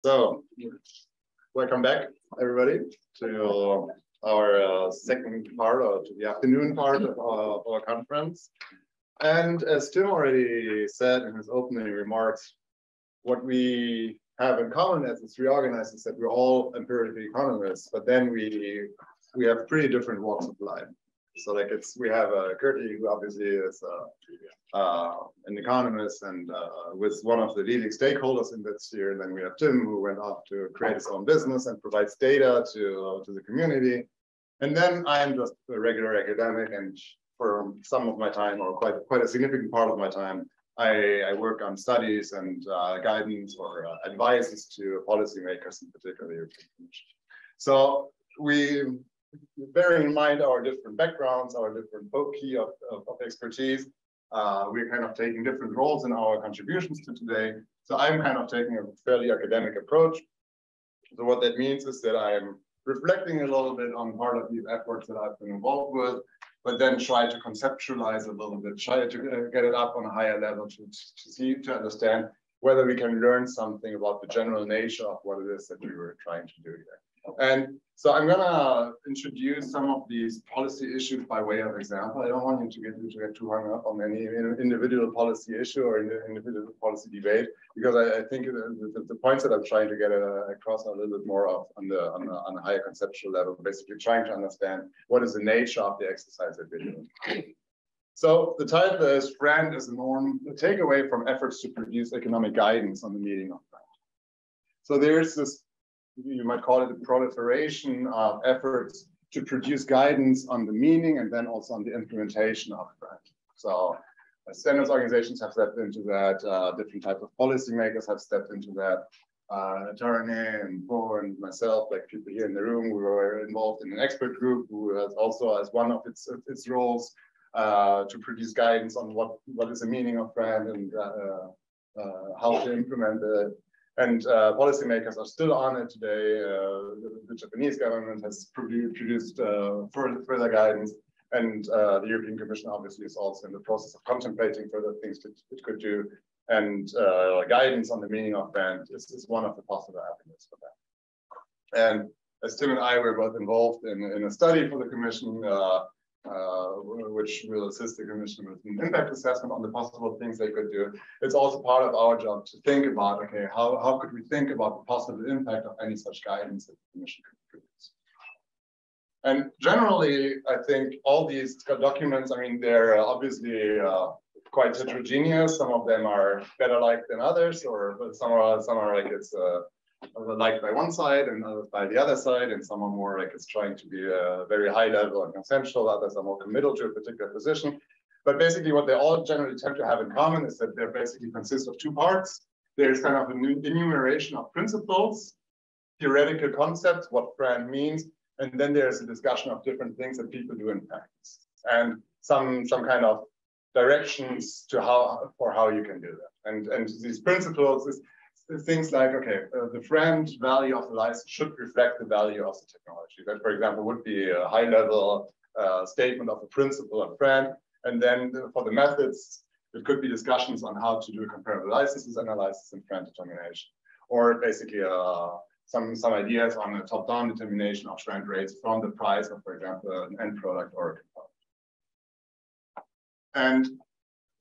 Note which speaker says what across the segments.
Speaker 1: So, welcome back, everybody, to our second part, or to the afternoon part of our conference. And as Tim already said in his opening remarks, what we have in common as it's reorganized is that we're all empirical economists, but then we have pretty different walks of life. So like we have Curti, who obviously is an economist and was one of the leading stakeholders in that sphere. And then we have Tim, who went off to create his own business and provides data to the community. And then I'm just a regular academic, and for some of my time, or quite a significant part of my time, I work on studies and guidance or advices to policymakers, in particular the European Commission. So bearing in mind our different backgrounds, our different key of expertise, we're kind of taking different roles in our contributions to today. So I'm kind of taking a fairly academic approach. So what that means is that I'm reflecting a little bit on part of these efforts that I've been involved with, but then try to conceptualize a little bit, try to get it up on a higher level to understand whether we can learn something about the general nature of what it is that we were trying to do here. And so I'm going to introduce some of these policy issues by way of example. I don't want you to get too hung up on any individual policy issue or individual policy debate, because I think the points that I'm trying to get across are a little bit more on a higher conceptual level, basically trying to understand what is the nature of the exercise that we're doing. So the title is FRAND as a norm, the takeaway from efforts to produce economic guidance on the meaning of FRAND. So there's this, you might call it a proliferation of efforts to produce guidance on the meaning and then also on the implementation of FRAND. So standards organizations have stepped into that, different types of policymakers have stepped into that. Tarane and Bo and myself, like people here in the room, we were involved in an expert group who has also as one of its roles to produce guidance on what is the meaning of FRAND and how to implement it. And policymakers are still on it today. The Japanese government has produced further guidance, and the European Commission obviously is also in the process of contemplating further things that it could do. And guidance on the meaning of FRAND is one of the possible avenues for that. And as Tim and I were both involved in a study for the Commission, which will assist the Commission with an impact assessment on the possible things they could do. It's also part of our job to think about, okay, how could we think about the possible impact of any such guidance that the Commission could produce? And generally, I think all these documents, I mean, they're obviously quite heterogeneous. Some of them are better liked than others, or some are like it's liked by one side and others by the other side, and some are more like it's trying to be a very high level and consensual, others are more committal to a particular position. But basically what they all generally tend to have in common is that they basically consist of two parts. There's kind of an enumeration of principles, theoretical concepts, what FRAND means, and then there's a discussion of different things that people do in practice, and some kind of directions to how you can do that. And these principles is things like, okay, the FRAND value of the license should reflect the value of the technology. That, for example, would be a high-level statement of the principle of FRAND. And then for the methods, it could be discussions on how to do a comparable licenses analysis and FRAND determination, or basically some ideas on a top-down determination of FRAND rates from the price of, for example, an end product or a component. And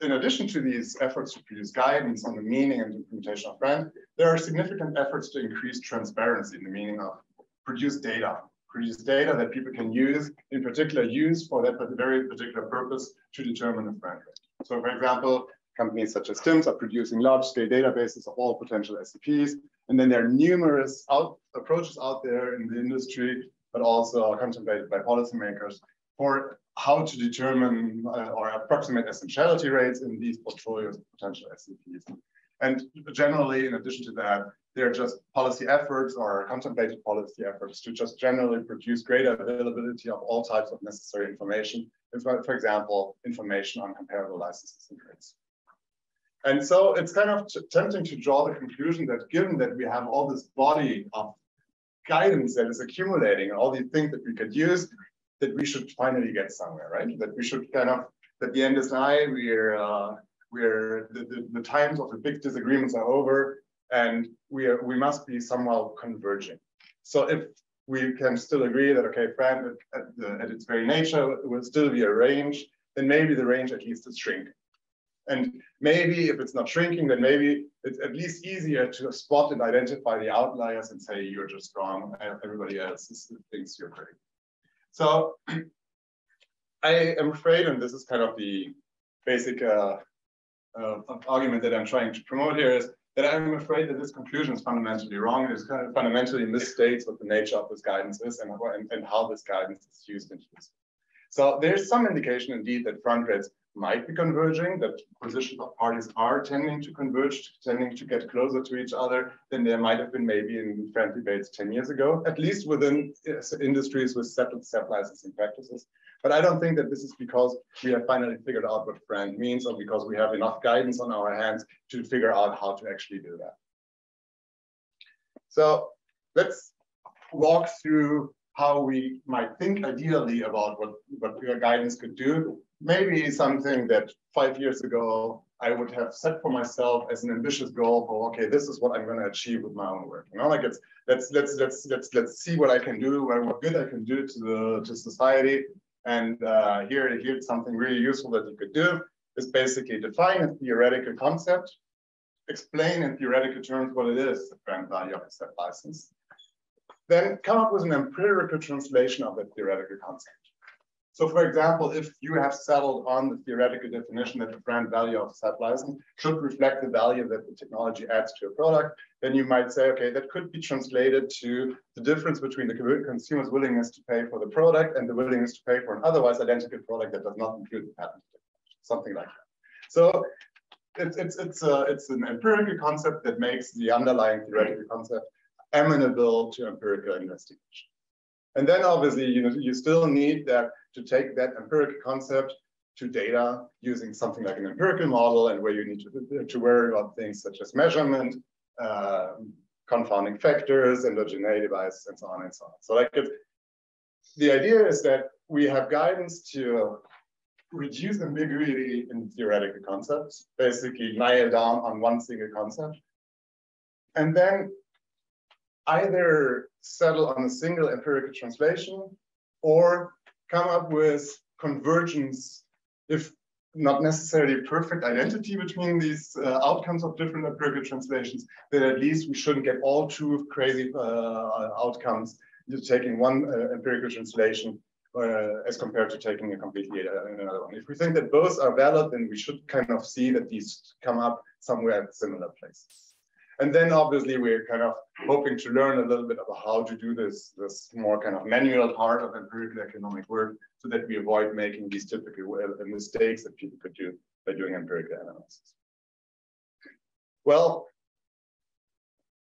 Speaker 1: in addition to these efforts to produce guidance on the meaning and implementation of FRAND, there are significant efforts to increase transparency in the meaning of produce data that people can use, in particular use for that very particular purpose to determine a FRAND rate. So for example, companies such as Tim's are producing large-scale databases of all potential SEPs, and then there are numerous approaches out there in the industry, but also contemplated by policymakers for how to determine or approximate essentiality rates in these portfolios of potential SEPs. And generally, in addition to that, there are just policy efforts or contemplated policy efforts to just generally produce greater availability of all types of necessary information, for example, information on comparable licenses and rates. And so it's kind of tempting to draw the conclusion that given that we have all this body of guidance that is accumulating, all these things that we could use, that we should finally get somewhere, right? That we should kind of, that the end is nigh, the times of the big disagreements are over, and we must be somehow converging. So if we can still agree that, okay, FRAND at its very nature will still be a range, then maybe the range at least is shrinking. And maybe if it's not shrinking, then maybe it's at least easier to spot and identify the outliers and say, you're just wrong, everybody else thinks you're great. So I am afraid, and this is kind of the basic argument that I'm trying to promote here, is that I'm afraid that this conclusion is fundamentally wrong. It is kind of fundamentally misstates what the nature of this guidance is and how this guidance is used and used. So there's some indication indeed that front rates might be converging, that positions of parties are tending to converge, tending to get closer to each other than there might have been maybe in FRAND debates 10 years ago, at least within industries with settled SEP licensing practices. But I don't think that this is because we have finally figured out what FRAND means or because we have enough guidance on our hands to figure out how to actually do that. So let's walk through how we might think ideally about what your guidance could do. Maybe something that 5 years ago I would have set for myself as an ambitious goal for, okay, this is what I'm going to achieve with my own work. You know, like let's see what I can do, what good I can do to society. And here's something really useful that you could do is basically define a theoretical concept, explain in theoretical terms what it is, the FRAND value of a SEP license, then come up with an empirical translation of that theoretical concept. So for example, if you have settled on the theoretical definition that the FRAND value of a SEP license should reflect the value that the technology adds to a product, then you might say, okay, that could be translated to the difference between the consumer's willingness to pay for the product and the willingness to pay for an otherwise identical product that does not include the patent technology, something like that. So it's an empirical concept that makes the underlying theoretical concept amenable to empirical investigation. And then obviously, you still need that to take that empirical concept to data using something like an empirical model, and where you need to worry about things such as measurement, confounding factors, endogeneity bias, and so on and so on. So like the idea is that we have guidance to reduce ambiguity in theoretical concepts, basically nail down on one single concept, and then either settle on a single empirical translation or come up with convergence, if not necessarily perfect identity between these outcomes of different empirical translations, then at least we shouldn't get all too crazy outcomes taking one empirical translation as compared to taking a completely another one. If we think that both are valid, then we should kind of see that these come up somewhere at similar places. And then obviously we're kind of hoping to learn a little bit about how to do this more kind of manual part of empirical economic work so that we avoid making these typical mistakes that people could do by doing empirical analysis. Well,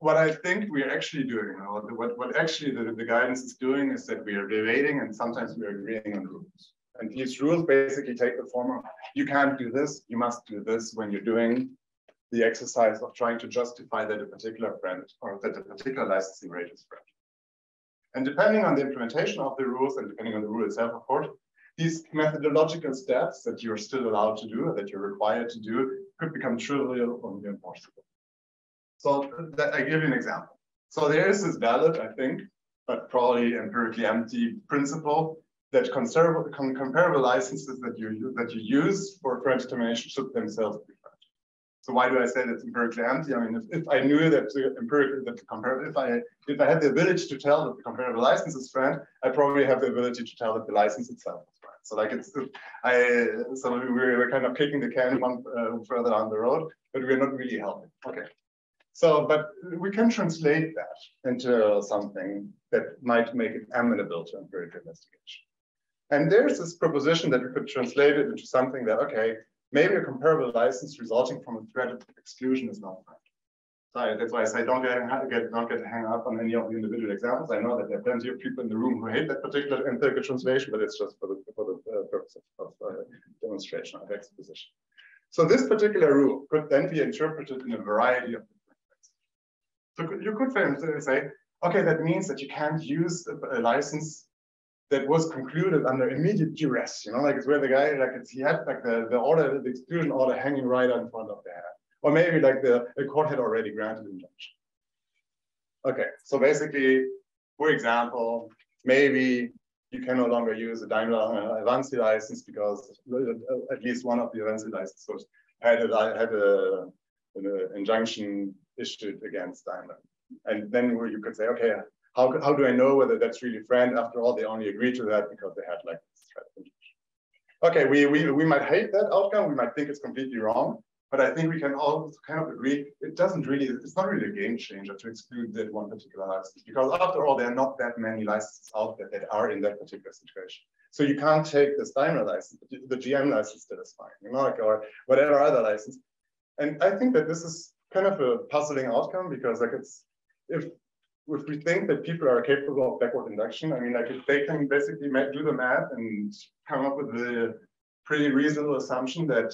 Speaker 1: what I think we're actually doing, what actually the guidance is doing is that we are debating and sometimes we are agreeing on rules. And these rules basically take the form of, you can't do this, you must do this when you're doing the exercise of trying to justify that a particular FRAND or that a particular licensing rate is FRAND. And depending on the implementation of the rules and depending on the rule itself, of course, these methodological steps that you're still allowed to do, that you're required to do, could become trivial or unenforceable. So I give you an example. So there is this valid, I think, but probably empirically empty principle that comparable licenses that you use for FRAND determination should themselves be FRAND. So why do I say that's empirically empty? I mean, if I knew that if I had the ability to tell that the comparable license is FRAND, I probably have the ability to tell that the license itself is FRAND. So like so we're kind of kicking the can one further down the road, but we're not really helping. Okay. So, but we can translate that into something that might make it amenable to empirical investigation. And there's this proposition that we could translate it into something that, okay, maybe a comparable license resulting from a threat of exclusion is not FRAND. So that's why I say don't get hung up on any of the individual examples. I know that there are plenty of people in the room who hate that particular empirical translation, but it's just for the purpose of demonstration of exposition. So this particular rule could then be interpreted in a variety of different ways. So you could, for instance, say, okay, that means that you can't use a license that was concluded under immediate duress, like it's where the guy, he had like the exclusion order hanging right in front of the head. Or maybe like the court had already granted injunction. Okay, so basically, for example, maybe you can no longer use a Daimler Avanti license because at least one of the Avanti licenses had an injunction issued against Daimler. And then you could say, okay, how do I know whether that's really FRAND? After all, they only agreed to that because they had like this threat of injunction. Okay, we might hate that outcome. We might think it's completely wrong. But I think we can all kind of agree it's not really a game changer to exclude that one particular license, because after all, there are not that many licenses out there that are in that particular situation. So you can't take this Daimler license, the GM license that is fine, you know, like, or whatever other license. And I think that this is kind of a puzzling outcome, because like if we think that people are capable of backward induction, I mean, like if they can basically do the math and come up with a pretty reasonable assumption that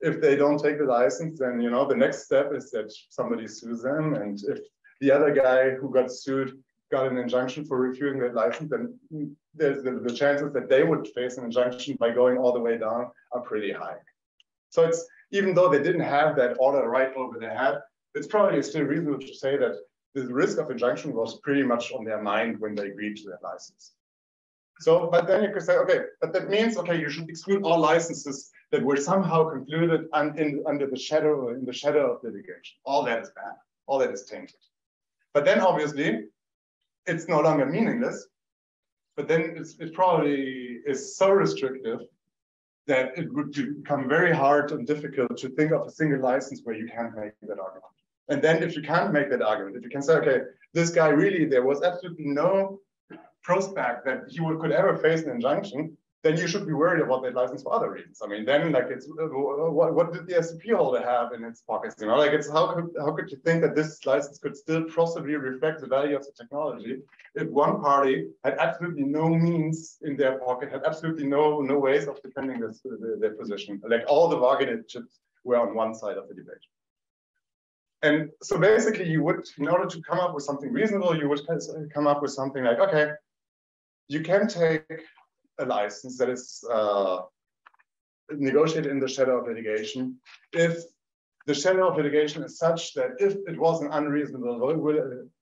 Speaker 1: if they don't take the license, then, you know, the next step is that somebody sues them. And if the other guy who got sued got an injunction for refusing that license, then there's the chances that they would face an injunction by going all the way down are pretty high. So it's, even though they didn't have that order right over their head, it's probably still reasonable to say that the risk of injunction was pretty much on their mind when they agreed to that license. So, but then you could say, okay, but that means, okay, you should exclude all licenses that were somehow concluded in the shadow of litigation. All that is bad. All that is tainted. But then obviously, it's no longer meaningless. But then it probably is so restrictive that it would become very hard and difficult to think of a single license where you can't make that argument. And then if you can't make that argument, if you can say, okay, this guy really, there was absolutely no prospect that he could ever face an injunction, then you should be worried about that license for other reasons. I mean, then like it's what did the SEP holder have in its pockets? You know, like it's how could you think that this license could still possibly reflect the value of the technology if one party had absolutely no means in their pocket, had absolutely no ways of defending their position? Like all the bargaining chips were on one side of the debate. And so basically you would, in order to come up with something reasonable, you would come up with something like, okay, you can take a license that is negotiated in the shadow of litigation if the shadow of litigation is such that if it was an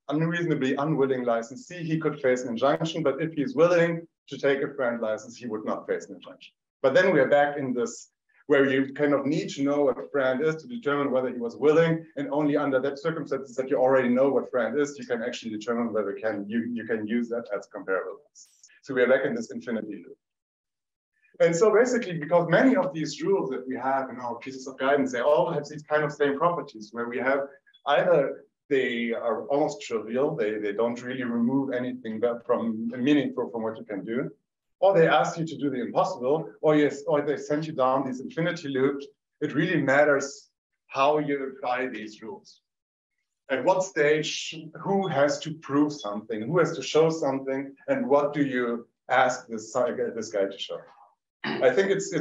Speaker 1: unreasonably unwilling licensee, he could face an injunction, but if he's willing to take a FRAND license, he would not face an injunction. But then we are back in this where you kind of need to know what FRAND is to determine whether he was willing, and only under that circumstances that you already know what FRAND is, you can actually determine whether you can use that as comparable. So we are back in this infinity loop. And so basically, because many of these rules that we have in our pieces of guidance, they all have these kind of same properties, where we have either they are almost trivial, they don't really remove anything from meaningful from what you can do, or they ask you to do the impossible, or they send you down these infinity loops. It really matters how you apply these rules. At what stage, who has to prove something, who has to show something, and what do you ask this guy to show? I think it's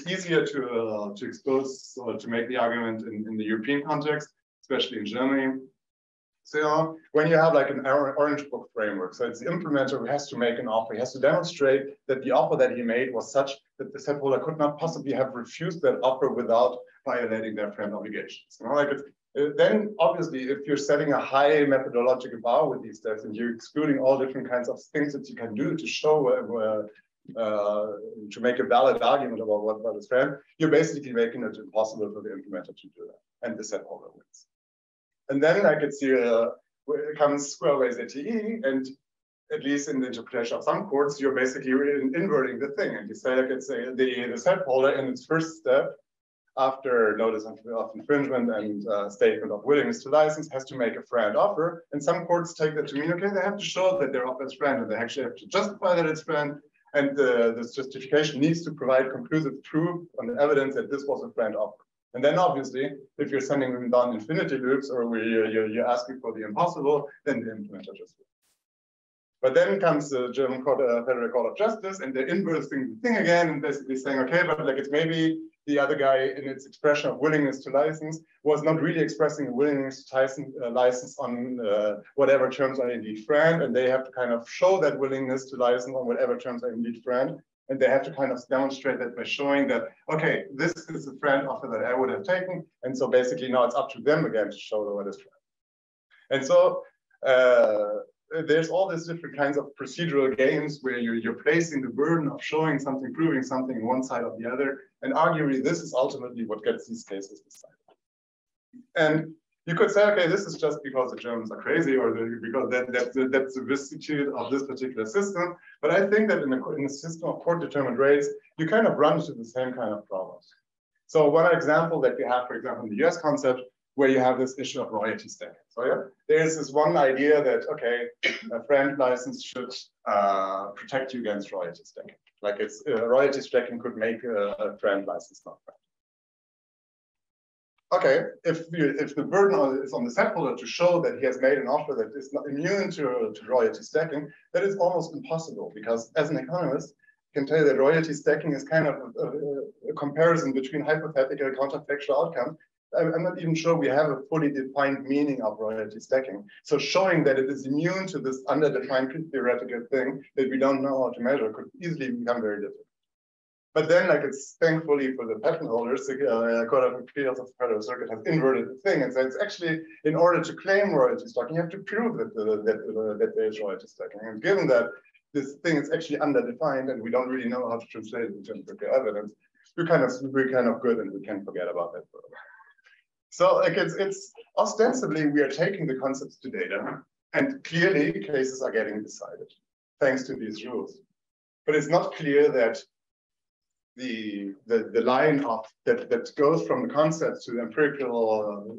Speaker 1: easier to expose or to make the argument in the European context, especially in Germany. So when you have like an Orange Book framework, so it's the implementer who has to make an offer. He has to demonstrate that the offer that he made was such that the SEP holder could not possibly have refused that offer without violating their FRAND obligations. You know, like then obviously, if you're setting a high methodological bar with these steps and you're excluding all different kinds of things that you can do to show to make a valid argument about what is FRAND, you're basically making it impossible for the implementer to do that, and the SEP holder wins. And then I could see it comes square wave ZTE, and at least in the interpretation of some courts, you're basically inverting the thing, and you say like it's the SEP holder in its first step after notice of infringement and statement of willingness to license has to make a FRAND offer, and some courts take that to mean okay, they have to show that their offer is FRAND, and they actually have to justify that it's FRAND, and this justification needs to provide conclusive proof on the evidence that this was a FRAND offer. And then obviously, if you're sending them down infinity loops or where you're asking for the impossible, then the implementer just will. But then comes the German Federal Court of Justice, and they're inversing the thing again and basically saying, okay, but like it's maybe the other guy in its expression of willingness to license was not really expressing a willingness to license on whatever terms are indeed FRAND, and they have to kind of show that willingness to license on whatever terms are indeed FRAND. And they have to kind of demonstrate that by showing that, okay, this is the FRAND offer that I would have taken. And so basically now it's up to them again to show what is FRAND. And so there's all these different kinds of procedural games where you're placing the burden of showing something, proving something on one side or the other. And arguably, this is ultimately what gets these cases decided. And you could say, okay, this is just because the Germans are crazy, or because that's the vicissitude of this particular system. But I think that in a system of court-determined rates, you kind of run into the same kind of problems. So one example that we have, for example, in the US concept, where you have this issue of royalty stacking. So yeah, there's this one idea that, okay, a FRAND license should protect you against royalty stacking. Like it's royalty stacking could make a FRAND license not FRAND. Okay, if the burden is on the SEP holder to show that he has made an offer that is not immune to royalty stacking, that is almost impossible, because as an economist, I can tell you that royalty stacking is kind of a comparison between hypothetical and counterfactual outcomes. I'm not even sure we have a fully defined meaning of royalty stacking. So showing that it is immune to this underdefined theoretical thing that we don't know how to measure could easily become very difficult. But then, like, it's thankfully for the patent holders, the Court of Appeals of the Federal Circuit has inverted the thing and said it's actually, in order to claim royalty stacking, you have to prove that there is royalty stacking. And given that this thing is actually underdefined and we don't really know how to translate it into empirical evidence, we're kind of good and we can forget about that for a while. So like it's ostensibly we are taking the concepts to data, and clearly cases are getting decided thanks to these rules. But it's not clear that the line of that goes from the concepts to the empirical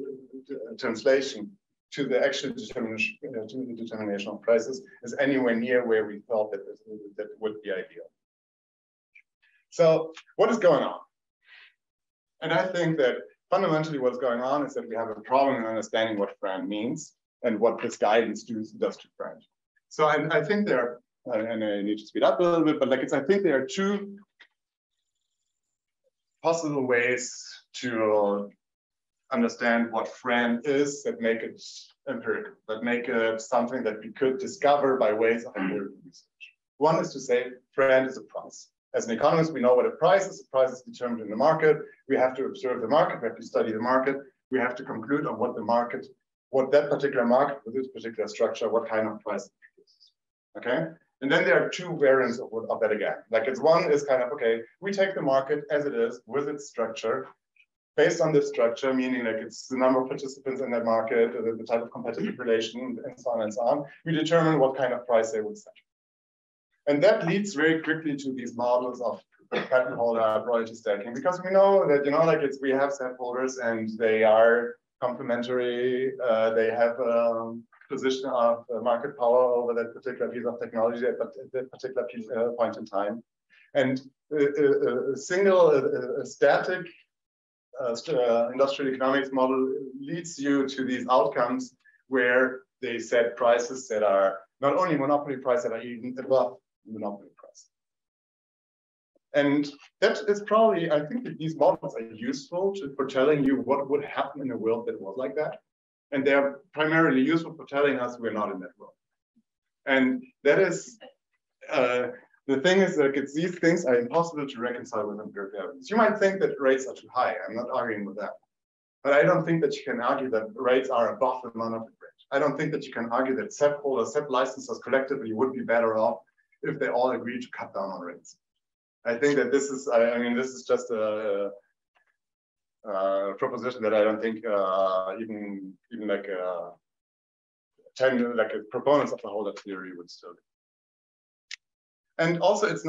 Speaker 1: translation to the actual determination of prices is anywhere near where we thought that would be ideal. So what is going on? And I think that fundamentally what's going on is that we have a problem in understanding what FRAND means and what this guidance does to FRAND. So I think there are, and I need to speed up a little bit, but like I think there are two possible ways to understand what FRAND is that make it empirical, that make it something that we could discover by ways of empirical research. One is to say FRAND is a price. As an economist, we know what a price is. A price is determined in the market. We have to observe the market. We have to study the market. We have to conclude on what the market, what that particular market with this particular structure, what kind of price it produces. Okay. And then there are two variants of that again. Like it's one is kind of, okay, we take the market as it is with its structure. Based on this structure, meaning like it's the number of participants in that market, the type of competitive relation, and so on and so on, we determine what kind of price they would set. And that leads very quickly to these models of patent holder royalty stacking, because we know that, like we have SEP holders and they are complementary. They have a position of market power over that particular piece of technology at that particular point in time. And a single static industrial economics model leads you to these outcomes where they set prices that are not only monopoly price, that are even above monopoly price. And that is probably, I think that these models are useful for telling you what would happen in a world that was like that. And they are primarily useful for telling us we're not in that world. And that is, the thing is that these things are impossible to reconcile with empirical evidence. You might think that rates are too high. I'm not arguing with that. But I don't think that you can argue that rates are above the monopoly rate. I don't think that you can argue that SEP holders, SEP licensors collectively would be better off if they all agree to cut down on rates. I think that this is, I mean, this is just a proposition that I don't think even like proponents of the holder theory would still do. And also, it's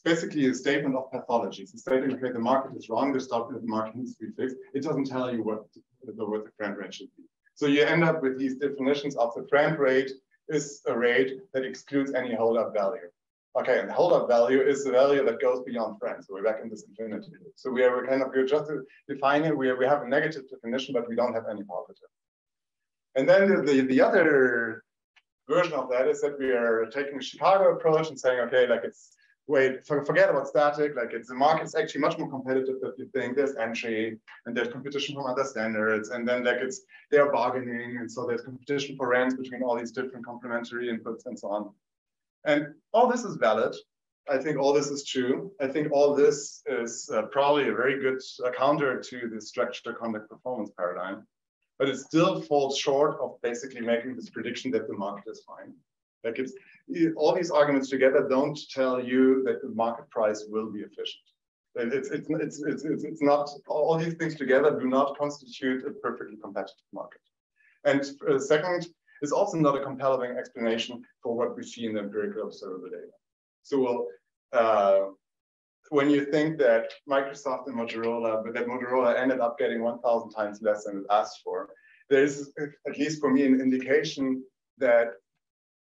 Speaker 1: basically a statement of pathology. It's a statement, okay, the market is wrong. The market needs to be fixed. It doesn't tell you what the FRAND rate should be. So you end up with these definitions of the FRAND rate is a rate that excludes any hold-up value. Okay, and the hold-up value is the value that goes beyond FRAND. So we're back in this infinity. So we're just defining it. We have a negative definition, but we don't have any positive. And then the other version of that is that we are taking a Chicago approach and saying, okay, like forget about static, like the market's actually much more competitive than you think. There's entry and there's competition from other standards, and then they're bargaining, and so there's competition for rents between all these different complementary inputs and so on. And all this is valid, I think all this is true. I think all this is probably a very good counter to the structure conduct performance paradigm, but it still falls short of basically making this prediction that the market is fine. Like it's all these arguments together don't tell you that the market price will be efficient. It's not, all these things together do not constitute a perfectly competitive market. And second, it's also not a compelling explanation for what we see in the empirical observable data. So when you think that Microsoft and Motorola, but that Motorola ended up getting 1,000 times less than it asked for, there is, at least for me, an indication that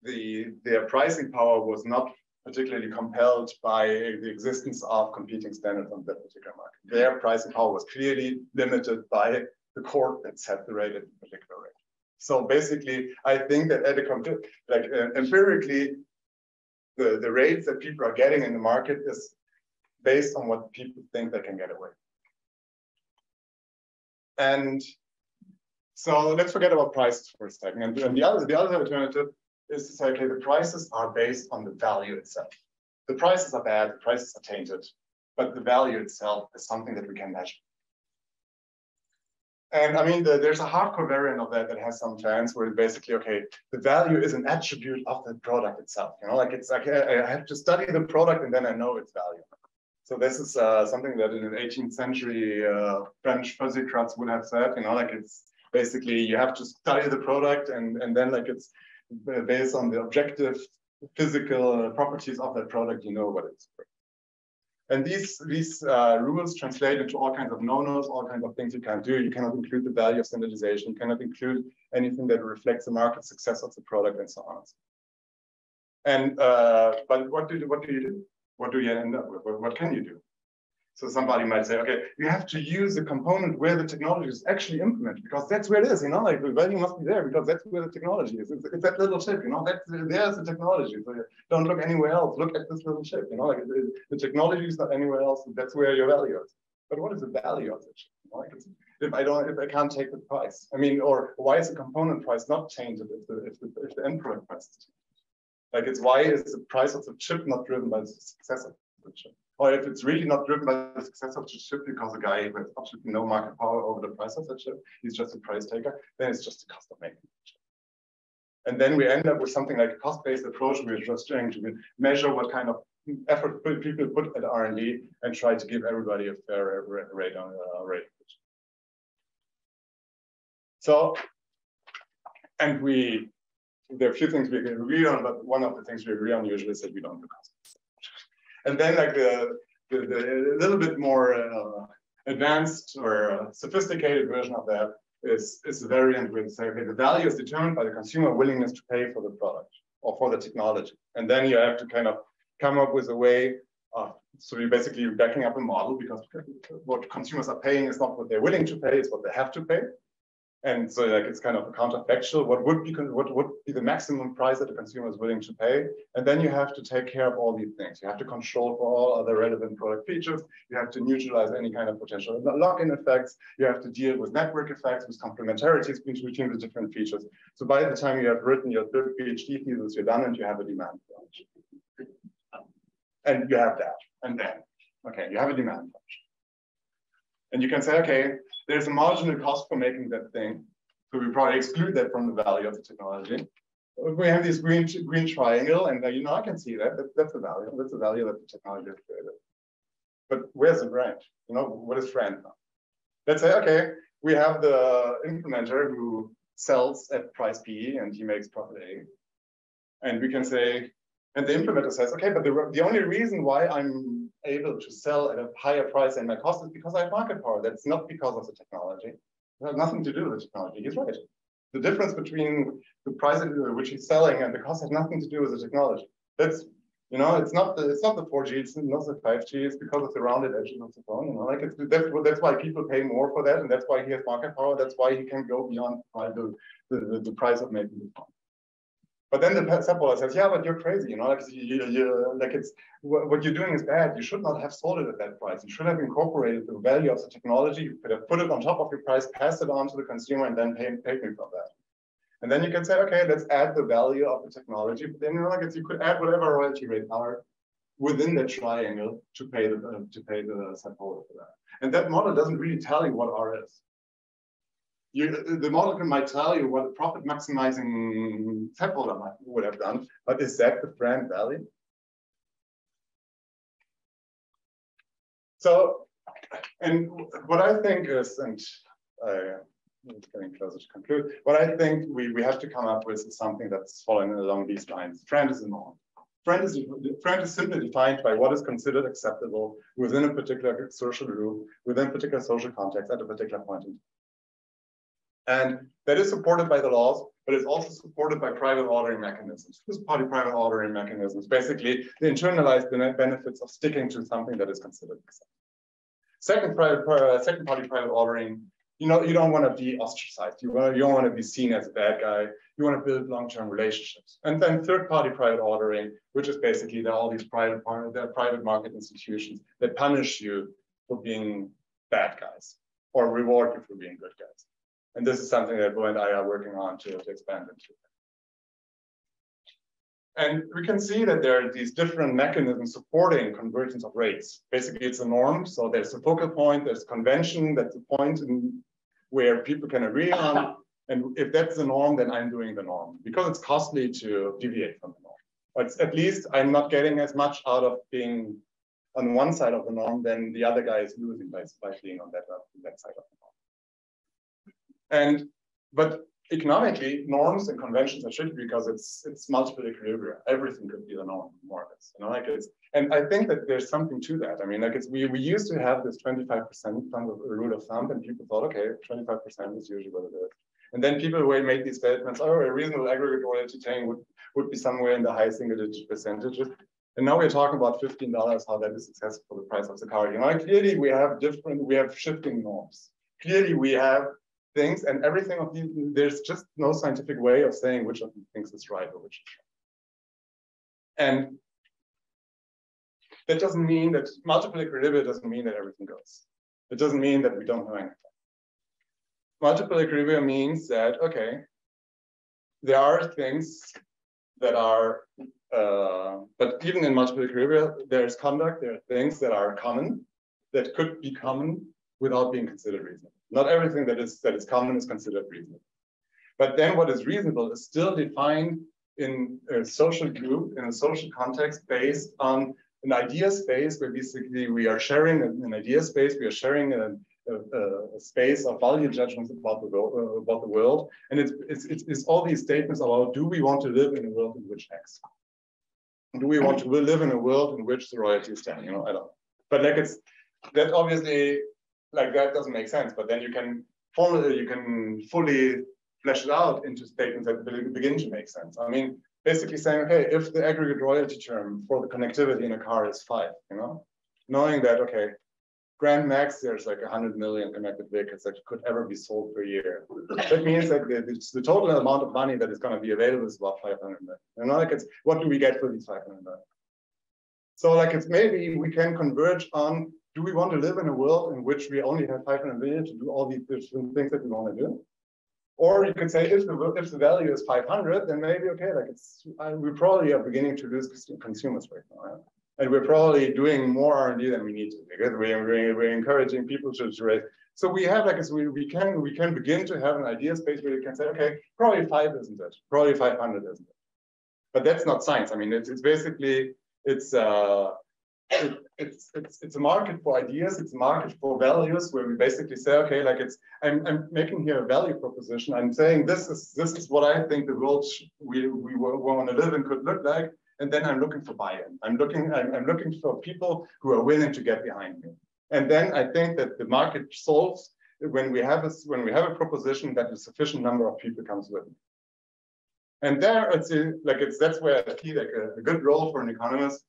Speaker 1: their pricing power was not particularly compelled by the existence of competing standards on that particular market. Their pricing power was clearly limited by the court that set the rate at a particular rate. So basically, I think that at a empirically, the rates that people are getting in the market is based on what people think they can get away. And so let's forget about prices for a second. And the other alternative is to say, okay, the prices are based on the value itself. The prices are bad, the prices are tainted, but the value itself is something that we can measure. And I mean, there's a hardcore variant of that has some chance where basically, okay, the value is an attribute of the product itself. You know, like it's like I have to study the product and then I know its value. So this is something that in the 18th century French physiocrats would have said. You know, like it's basically you have to study the product and then like it's based on the objective physical properties of that product, you know what it's worth. And these rules translate into all kinds of no-nos, all kinds of things you can't do. You cannot include the value of standardization. You cannot include anything that reflects the market success of the product and so on. And but what do you do? What do you end up with? What can you do? So somebody might say, okay, you have to use a component where the technology is actually implemented because that's where it is, you know, like the value must be there because that's where the technology is. It's that little chip, you know, there's the technology. So don't look anywhere else. Look at this little chip, you know, like the technology is not anywhere else. That's where your value is. But what is the value of the chip? You know, like if I can't take the price, I mean, or why is the component price not changed if the end product price is changed? Like it's why is the price of the chip not driven by the success of the chip? Or if it's really not driven by the success of the chip because a guy who has absolutely no market power over the price of the chip, he's just a price taker, then it's just the cost of making the chip. And then we end up with something like a cost-based approach. We're just trying to measure what kind of effort people put at R&D and try to give everybody a fair rate on rate. So, and there are a few things we can agree on, but one of the things we agree on usually is that we don't do cost. And then like the little bit more advanced or sophisticated version of that is a variant where you say, okay, the value is determined by the consumer willingness to pay for the product or for the technology. And then you have to kind of come up with a way of, so you're basically backing up a model because what consumers are paying is not what they're willing to pay, it's what they have to pay. And so like it's kind of a counterfactual. What would be the maximum price that the consumer is willing to pay? And then you have to take care of all these things. You have to control for all other relevant product features. You have to neutralize any kind of potential lock-in effects. You have to deal with network effects, with complementarities between the different features. So by the time you have written your third PhD thesis, you're done and you have a demand function. And you have that. And then, okay, you have a demand function. And you can say, okay, there's a marginal cost for making that thing. So we probably exclude that from the value of the technology. We have this green triangle, and you know, I can see that. That's the value. That's the value that the technology has created. But where's the FRAND? You know, what is FRAND now? Let's say, okay, we have the implementer who sells at price P and he makes profit A. And we can say, and the implementer says, okay, but the only reason why I'm able to sell at a higher price than my cost is because I have market power. That's not because of the technology. It has nothing to do with the technology. He's right. The difference between the price at which he's selling and the cost has nothing to do with the technology. That's, you know, it's not the 4G, it's not the 5G, it's because of the rounded edges of the phone. You know, like that's why people pay more for that, and that's why he has market power. That's why he can go beyond the price of making the phone. But then the supplier says, yeah, but you're crazy, you know, like, like it's what you're doing is bad. You should not have sold it at that price. You should have incorporated the value of the technology. You could have put it on top of your price, passed it on to the consumer, and then paid me for that. And then you can say, okay, let's add the value of the technology. But then, you know, like you could add whatever royalty rate. Our within that triangle to pay the SEP holder for that. And that model doesn't really tell you what R is. The model might tell you what a profit maximizing SEP holder would have done, but is that the FRAND value? So, and what I think is, and it's getting closer to conclude, what I think we have to come up with is something that's following along these lines. FRAND is a norm. FRAND is simply defined by what is considered acceptable within a particular social group, within a particular social context at a particular point in time. And that is supported by the laws, but it's also supported by private ordering mechanisms. First-party private ordering mechanisms, basically the internalized benefits of sticking to something that is considered acceptable. Second-party private ordering, you don't want to be ostracized. You don't want to be seen as a bad guy. You want to build long-term relationships. And then third-party private ordering, which is basically all these private market institutions that punish you for being bad guys or reward you for being good guys. And this is something that Bo and I are working on to expand into. And we can see that there are these different mechanisms supporting convergence of rates. Basically, it's a norm. So there's a focal point, there's convention, that's a point where people can agree on. And if that's the norm, then I'm doing the norm because it's costly to deviate from the norm. But at least I'm not getting as much out of being on one side of the norm than the other guy is losing by being on that side of the norm. But economically, norms and conventions are tricky because it's multiple equilibria. Everything could be the norm, more or less. And I think that there's something to that. I mean, we used to have this 25% rule of thumb, and people thought, okay, 25% is usually what it is. And then people would make these statements, oh, a reasonable aggregate royalty chain would be somewhere in the high single-digit percentages. And now we're talking about $15, how that is successful for the price of the car. Clearly we have shifting norms. Clearly we have things, and everything of these, there's just no scientific way of saying which of these things is right or which is wrong. And that doesn't mean that multiple equilibria doesn't mean that everything goes. It doesn't mean that we don't know anything. Multiple equilibria means that, okay, there are things that are, but even in multiple equilibria, there's conduct, there are things that are common, that could be common without being considered reasonable. Not everything that is common is considered reasonable. But then what is reasonable is still defined in a social group, in a social context based on an idea space where basically we are sharing an idea space, we are sharing a space of value judgments about the world. And it's all these statements about, do we want to live in a world in which X? Do we want to live in a world in which the royalty is 10? I don't know. But that obviously, that doesn't make sense, but then you can fully flesh it out into statements that begin to make sense. I mean, basically saying, okay, if the aggregate royalty term for the connectivity in a car is 5, knowing that, okay, grand max, there's 100 million connected vehicles that could ever be sold per year. That means that the total amount of money that is going to be available is about 500 million. What do we get for these 500 million? So it's maybe we can converge on, do we want to live in a world in which we only have 500 million to do all these different things that we want to do? Or you could say, if the value is 500, then maybe, okay, we probably are beginning to lose consumers right now. Right? And we're probably doing more R&D than we need to, because we're encouraging people to raise. So we have, we can begin to have an idea space where you can say, okay, probably 5 isn't it? Probably 500 isn't it? But that's not science. I mean, it's basically, it's a market for ideas. It's a market for values where we basically say, okay, I'm making here a value proposition. I'm saying this is what I think the world we want to live in could look like. And then I'm looking for buy-in. I'm looking for people who are willing to get behind me. And then I think that the market solves when we have a proposition that a sufficient number of people comes with it. And there that's where I see a good role for an economist,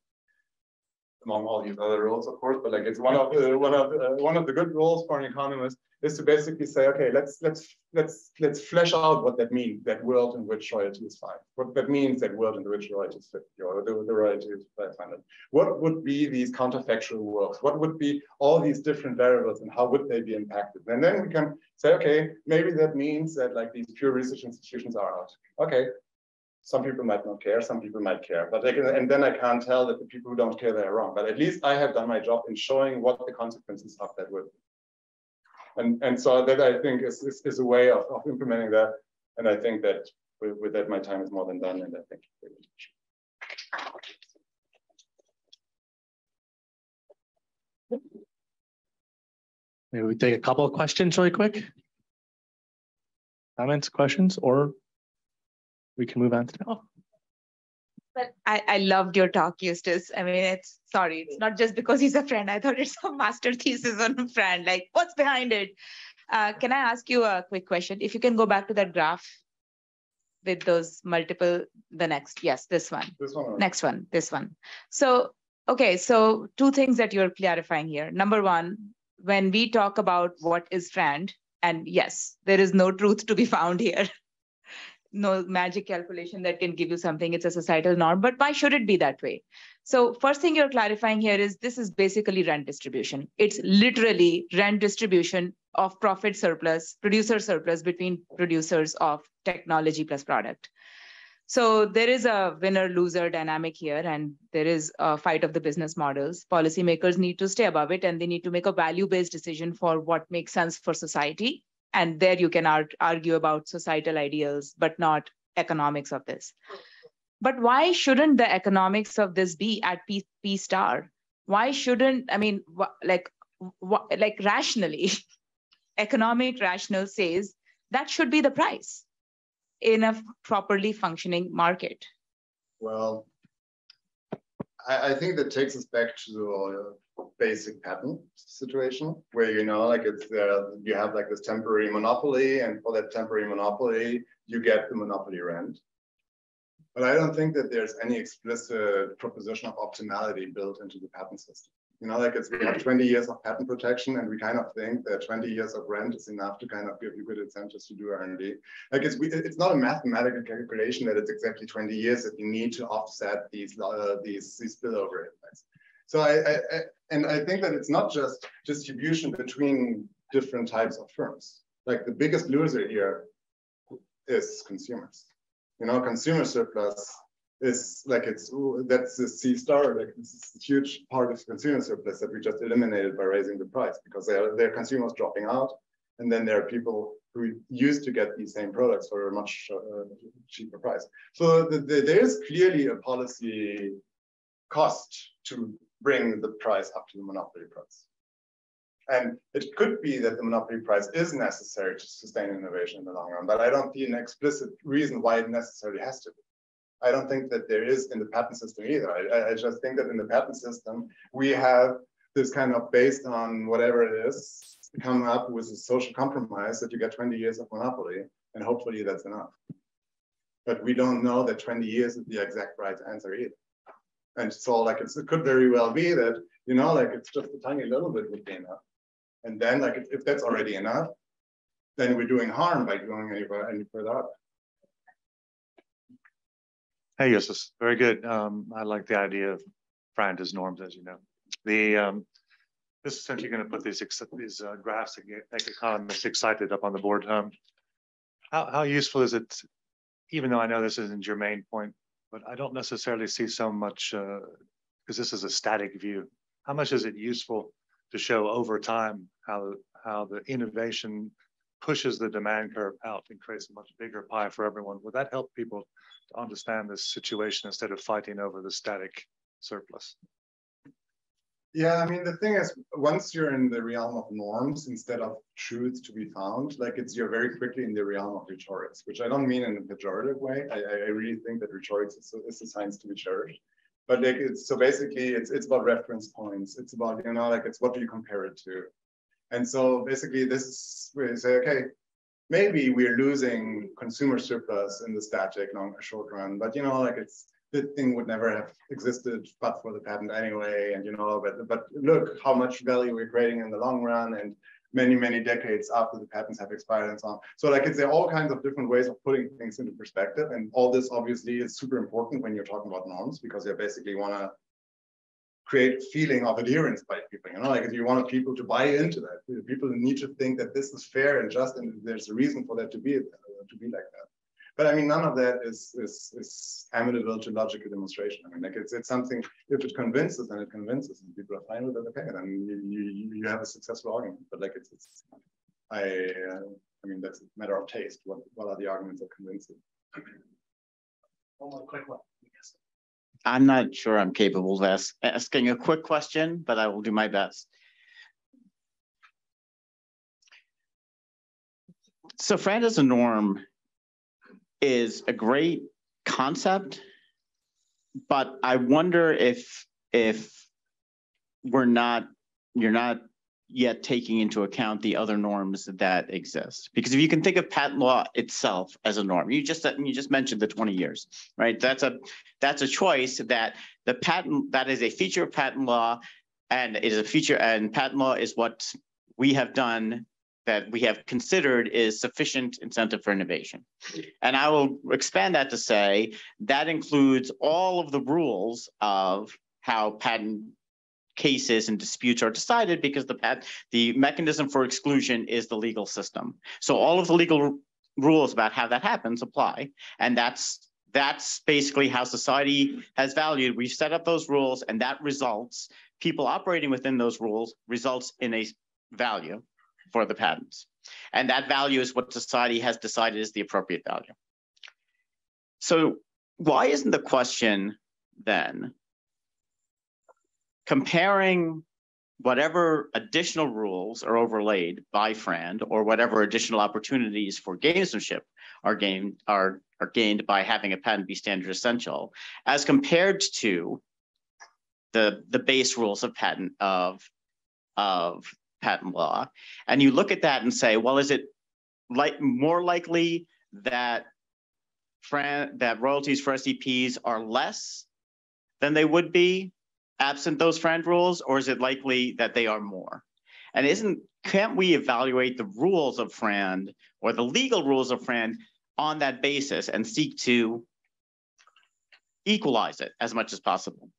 Speaker 1: among all these other roles, of course, but it's one of the good roles for an economist is to basically say, okay, let's flesh out what that means, that world in which royalty is 5. What that means, that world in which royalty is 50, or the royalty is 500. What would be these counterfactual worlds? What would be all these different variables, and how would they be impacted? And then we can say, okay, maybe that means that these pure research institutions are out. Okay, Some people might not care, some people might care, but and then I can't tell that the people who don't care, they're wrong. But at least I have done my job in showing what the consequences of that would be. And so that I think is a way of implementing that. And I think that with that, my time is more than done. And I thank you very much.
Speaker 2: Maybe we take a couple of questions really quick. Comments, questions, or we can move on to now.
Speaker 3: But I loved your talk, Justus. I mean, it's not just because he's a friend. I thought it's a master thesis on FRAND. Like, what's behind it? Can I ask you a quick question? If you can go back to that graph with those multiple, the next, yes, this one.
Speaker 1: This one.
Speaker 3: Next one, this one. So, okay, so two things that you're clarifying here. Number one, when we talk about what is FRAND, and yes, there is no truth to be found here. No magic calculation that can give you something. It's a societal norm, but why should it be that way? So first thing you're clarifying here is this is basically rent distribution. It's literally rent distribution of profit surplus, producer surplus between producers of technology plus product. So there is a winner-loser dynamic here, and there is a fight of the business models. Policymakers need to stay above it, and they need to make a value-based decision for what makes sense for society. And there you can argue about societal ideals, but not economics of this. But why shouldn't the economics of this be at P star? Why shouldn't, I mean, like rationally, economic rationale says that should be the price in a properly functioning market?
Speaker 1: Well, I think that takes us back to the basic patent situation where, you know, like it's you have like this temporary monopoly, and for that temporary monopoly, you get the monopoly rent. But I don't think that there's any explicit proposition of optimality built into the patent system. You know, like we have 20 years of patent protection, and we kind of think that 20 years of rent is enough to kind of give you good incentives to do R&D. Like it's not a mathematical calculation that it's exactly 20 years that you need to offset these spillover effects. So I think that it's not just distribution between different types of firms. Like the biggest loser here is consumers. You know, consumer surplus is like that's the C star. Like this is a huge part of consumer surplus that we just eliminated by raising the price, because there are consumers dropping out, and then there are people who used to get these same products for a much cheaper price. So there is clearly a policy cost to bring the price up to the monopoly price. And it could be that the monopoly price is necessary to sustain innovation in the long run, but I don't see an explicit reason why it necessarily has to be. I don't think that there is in the patent system either. I just think that in the patent system, we have this kind of, based on whatever it is, come up with a social compromise that you get 20 years of monopoly, and hopefully that's enough. But we don't know that 20 years is the exact right answer either. And so like it could very well be that, you know, like it's just a tiny little bit would be enough. And then like if that's already enough, then we're doing harm by going any further up.
Speaker 4: Hey, Justus, very good. I like the idea of FRAND as norms, as you know. This is essentially going to put these graphs that make economists excited up on the board. How useful is it, even though I know this isn't your main point, but I don't necessarily see so much, because this is a static view. How much is it useful to show over time how the innovation pushes the demand curve out and creates a much bigger pie for everyone? Would that help people to understand this situation instead of fighting over the static surplus?
Speaker 1: Yeah, I mean, the thing is, once you're in the realm of norms instead of truths to be found, like you're very quickly in the realm of rhetorics, which I don't mean in a pejorative way. I really think that rhetorics is a science to be cherished. But like so basically it's about reference points. It's about, you know, like it's what do you compare it to? And so basically this is where you say, okay, maybe we're losing consumer surplus in the static short run, but you know, like the thing would never have existed but for the patent anyway. And you know, but look how much value we're creating in the long run, and many decades after the patents have expired and so on. So like there are all kinds of different ways of putting things into perspective, and all this obviously is super important when you're talking about norms, because you basically want to create a feeling of adherence by people. You know, like if you want people to buy into that, people need to think that this is fair and just, and there's a reason for that to be like that. But I mean, none of that is amenable to logical demonstration. I mean, like it's something, if it convinces, and it convinces, and people are fine with it, okay, then you have a successful argument. But like I mean, that's a matter of taste. What are the arguments that convince you?
Speaker 2: One more quick one.
Speaker 5: I'm not sure I'm capable of asking a quick question, but I will do my best. So FRAND as a norm is a great concept, but I wonder if you're not yet taking into account the other norms that exist. Because if you can think of patent law itself as a norm, you just mentioned the 20 years, right? That's a choice that the patent, that is a feature of patent law, and is a feature, and patent law is what we have done, that we have considered is sufficient incentive for innovation. And I will expand that to say that includes all of the rules of how patent cases and disputes are decided, because the mechanism for exclusion is the legal system. So all of the legal rules about how that happens apply. And that's basically how society has valued. We've set up those rules, and that results, people operating within those rules results in a value for the patents. And that value is what society has decided is the appropriate value. So why isn't the question then comparing whatever additional rules are overlaid by FRAND, or whatever additional opportunities for gamesmanship are gained by having a patent be standard essential, as compared to the base rules of patent law, and you look at that and say, well, is it more likely that royalties for SEPs are less than they would be absent those FRAND rules, or is it likely that they are more? And can't we evaluate the rules of FRAND, or the legal rules of FRAND, on that basis and seek to equalize it as much as possible?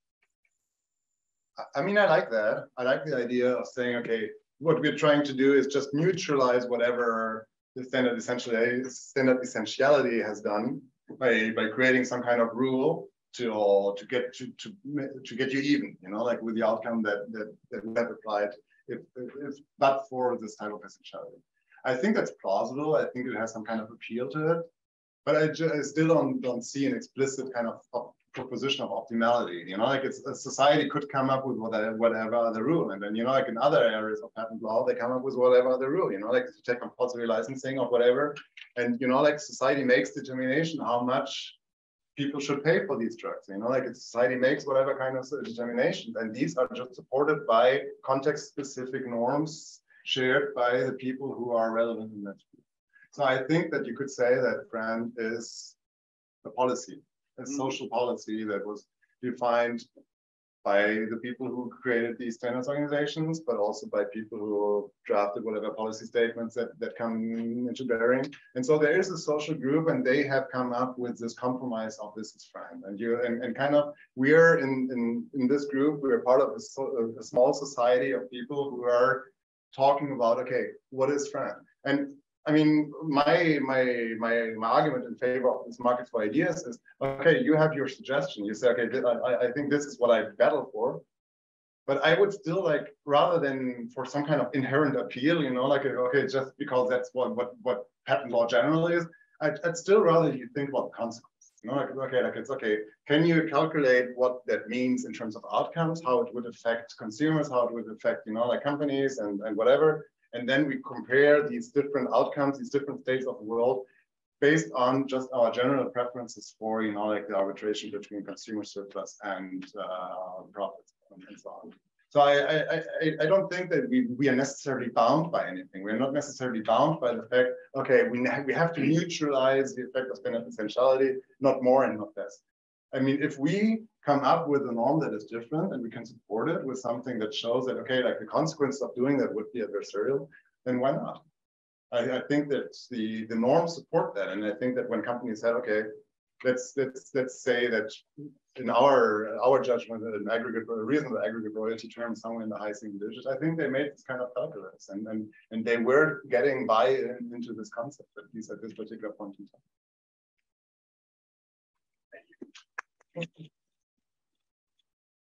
Speaker 1: I mean, I like that. I like the idea of saying, okay, what we're trying to do is just neutralize whatever the standard essentiality has done by creating some kind of rule to get you even, you know, like with the outcome that we have applied, if but for this type of essentiality. I think that's plausible. I think it has some kind of appeal to it, but I still don't see an explicit kind of proposition of optimality. You know, like a society could come up with whatever other rule, and then, you know, like in other areas of patent law, they come up with whatever other rule. You know, like to take compulsory licensing or whatever, and you know, like society makes determination how much people should pay for these drugs. You know, like society makes whatever kind of determination, and these are just supported by context-specific norms shared by the people who are relevant in that field. So I think that you could say that FRAND is a policy, a social policy that was defined by the people who created these standards organizations, but also by people who drafted whatever policy statements that come into bearing. And so there is a social group, and they have come up with this compromise of this is FRAND. And kind of, we're in this group, we're part of a small society of people who are talking about, okay, what is FRAND? And I mean, my argument in favor of this market for ideas is, okay, you have your suggestion. You say, okay, I think this is what I battle for. But I would still like, rather than for some kind of inherent appeal, you know, like, okay, just because that's what patent law generally is, I'd still rather you think about the consequences. You know, like, okay, like it's okay. Can you calculate what that means in terms of outcomes, how it would affect consumers, how it would affect, you know, like companies and whatever. And then we compare these different outcomes, these different states of the world, based on just our general preferences for, you know, like the arbitration between consumer surplus and profits and so on. So I don't think that we are necessarily bound by anything. We're not necessarily bound by the fact, okay, we have to neutralize the effect of standard essentiality, not more and not less. I mean, if we come up with a norm that is different and we can support it with something that shows that, okay, like the consequence of doing that would be adversarial, then why not? I think that the norms support that. And I think that when companies said, okay, let's say that in our judgment, an aggregate, a reasonable aggregate royalty term somewhere in the high single digits, I think they made this kind of calculus, and they were getting buy-in into this concept, at least at this particular point in time.